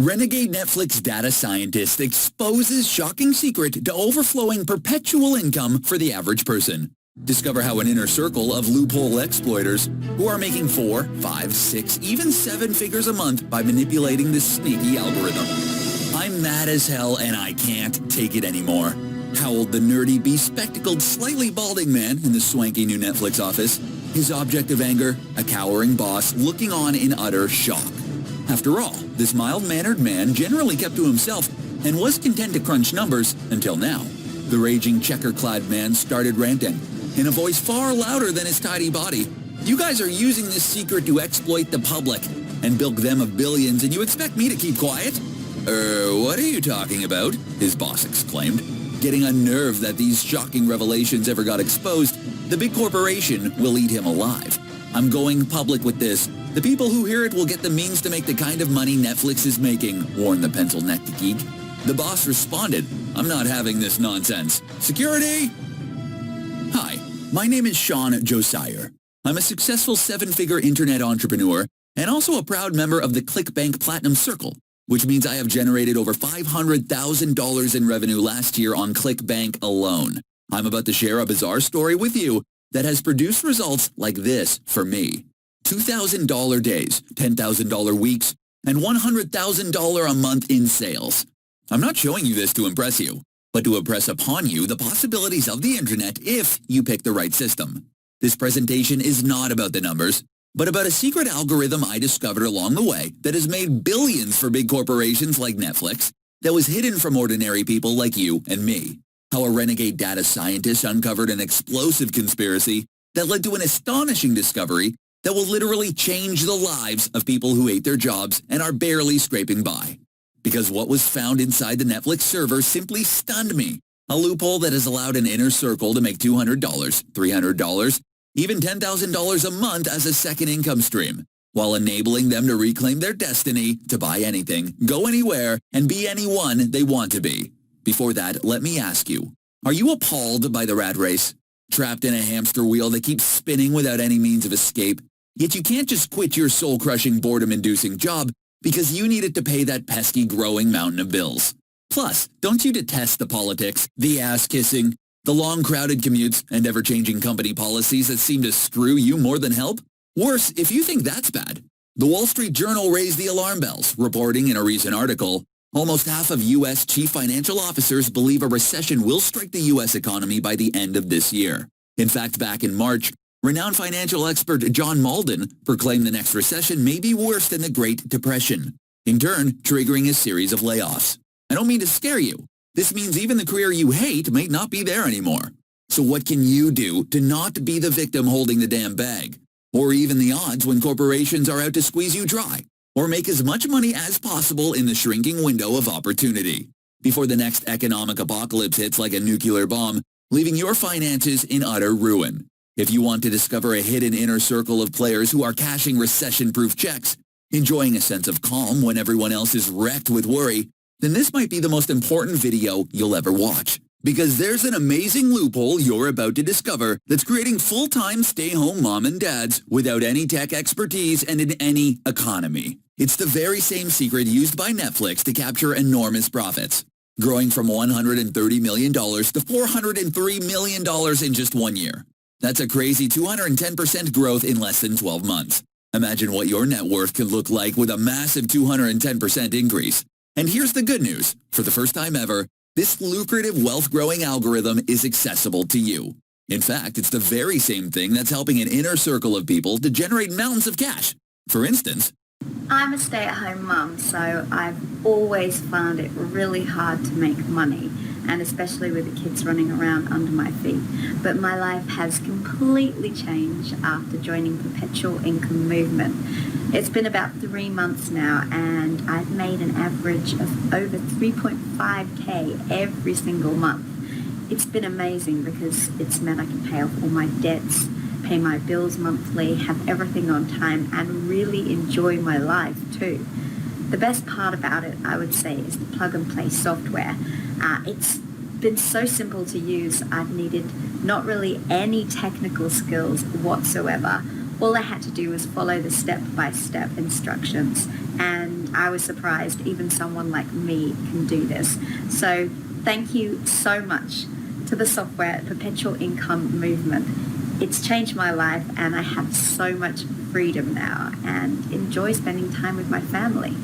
Renegade Netflix data scientist exposes shocking secret to overflowing perpetual income for the average person. Discover how an inner circle of loophole exploiters who are making 4, 5, 6, even 7 figures a month by manipulating this sneaky algorithm. I'm mad as hell and I can't take it anymore, howled the nerdy, bespectacled, slightly balding man in the swanky new Netflix office, his object of anger, a cowering boss looking on in utter shock. After all, this mild-mannered man generally kept to himself and was content to crunch numbers until now. The raging checker-clad man started ranting, in a voice far louder than his tidy body. You guys are using this secret to exploit the public and bilk them of billions, and you expect me to keep quiet? What are you talking about? His boss exclaimed. Getting unnerved that these shocking revelations ever got exposed, the big corporation will eat him alive. I'm going public with this. The people who hear it will get the means to make the kind of money Netflix is making, warned the pencil-necked geek. The boss responded, I'm not having this nonsense. Security! Hi, my name is Sean Josiah. I'm a successful 7-figure internet entrepreneur and also a proud member of the ClickBank Platinum Circle, which means I have generated over $500,000 in revenue last year on ClickBank alone. I'm about to share a bizarre story with you that has produced results like this for me. $2,000 days, $10,000 weeks, and $100,000 a month in sales. I'm not showing you this to impress you, but to impress upon you the possibilities of the internet if you pick the right system. This presentation is not about the numbers, but about a secret algorithm I discovered along the way that has made billions for big corporations like Netflix that was hidden from ordinary people like you and me. How a renegade data scientist uncovered an explosive conspiracy that led to an astonishing discovery that will literally change the lives of people who hate their jobs and are barely scraping by. Because what was found inside the Netflix server simply stunned me. A loophole that has allowed an inner circle to make $200, $300, even $10,000 a month as a second income stream, while enabling them to reclaim their destiny to buy anything, go anywhere, and be anyone they want to be. Before that, let me ask you, are you appalled by the rat race? Trapped in a hamster wheel that keeps spinning without any means of escape? Yet you can't just quit your soul-crushing, boredom-inducing job because you need it to pay that pesky growing mountain of bills. Plus, don't you detest the politics, the ass-kissing, the long crowded commutes, and ever-changing company policies that seem to screw you more than help? Worse, if you think that's bad. The Wall Street Journal raised the alarm bells, reporting in a recent article, almost half of U.S. chief financial officers believe a recession will strike the U.S. economy by the end of this year. In fact, back in March, renowned financial expert John Malden proclaimed the next recession may be worse than the Great Depression, in turn triggering a series of layoffs. I don't mean to scare you. This means even the career you hate may not be there anymore. So what can you do to not be the victim holding the damn bag? Or even the odds when corporations are out to squeeze you dry? Or make as much money as possible in the shrinking window of opportunity before the next economic apocalypse hits like a nuclear bomb, leaving your finances in utter ruin. If you want to discover a hidden inner circle of players who are cashing recession-proof checks, enjoying a sense of calm when everyone else is wrecked with worry, then this might be the most important video you'll ever watch. Because there's an amazing loophole you're about to discover that's creating full-time stay-home mom and dads without any tech expertise and in any economy. It's the very same secret used by Netflix to capture enormous profits, growing from $130 million to $403 million in just 1 year. That's a crazy 210% growth in less than 12 months. Imagine what your net worth could look like with a massive 210% increase. And here's the good news. For the first time ever, this lucrative wealth-growing algorithm is accessible to you. In fact, it's the very same thing that's helping an inner circle of people to generate mountains of cash. For instance, I'm a stay-at-home mum, so I've always found it really hard to make money, and especially with the kids running around under my feet. But my life has completely changed after joining Perpetual Income Movement. It's been about 3 months now, and I've made an average of over 3.5K every single month. It's been amazing because it's meant I can pay off all my debts, pay my bills monthly, have everything on time, and really enjoy my life too. The best part about it, I would say, is the plug-and-play software. It's been so simple to use. I've needed not really any technical skills whatsoever. All I had to do was follow the step-by-step instructions, and I was surprised even someone like me can do this. So thank you so much to the software Perpetual Income Movement. It's changed my life, and I have so much freedom now and enjoy spending time with my family.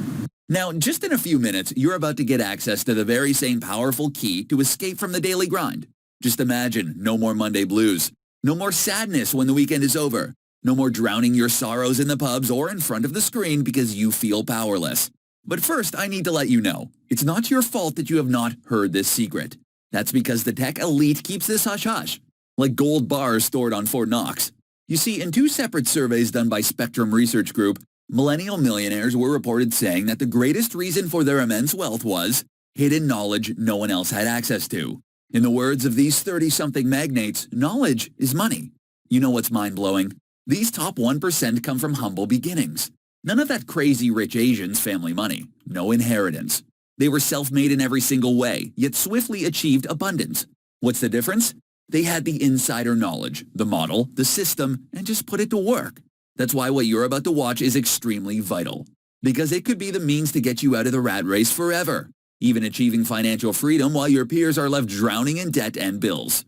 Now, just in a few minutes, you're about to get access to the very same powerful key to escape from the daily grind. Just imagine no more Monday blues, no more sadness when the weekend is over, no more drowning your sorrows in the pubs or in front of the screen because you feel powerless. But first, I need to let you know, it's not your fault that you have not heard this secret. That's because the tech elite keeps this hush-hush, like gold bars stored on Fort Knox. You see, in two separate surveys done by Spectrum Research Group, millennial millionaires were reported saying that the greatest reason for their immense wealth was hidden knowledge no one else had access to. In the words of these 30-something magnates, knowledge is money. You know what's mind-blowing? These top 1% come from humble beginnings. None of that crazy rich Asians family money. No inheritance. They were self-made in every single way, yet swiftly achieved abundance. What's the difference? They had the insider knowledge, the model, the system, and just put it to work. That's why what you're about to watch is extremely vital, because it could be the means to get you out of the rat race forever, even achieving financial freedom while your peers are left drowning in debt and bills.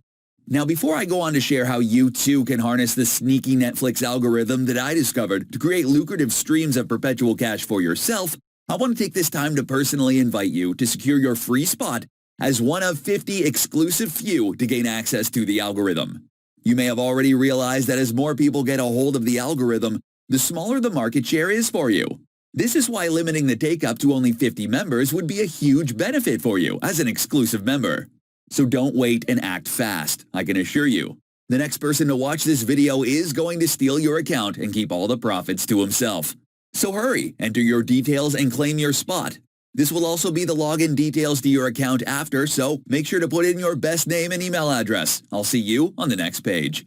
Now, before I go on to share how you too can harness the sneaky Netflix algorithm that I discovered to create lucrative streams of perpetual cash for yourself, I want to take this time to personally invite you to secure your free spot as one of 50 exclusive few to gain access to the algorithm. You may have already realized that as more people get a hold of the algorithm, the smaller the market share is for you. This is why limiting the take-up to only 50 members would be a huge benefit for you as an exclusive member. So don't wait and act fast, I can assure you. The next person to watch this video is going to steal your account and keep all the profits to himself. So hurry, enter your details and claim your spot. This will also be the login details to your account after, so make sure to put in your best name and email address. I'll see you on the next page.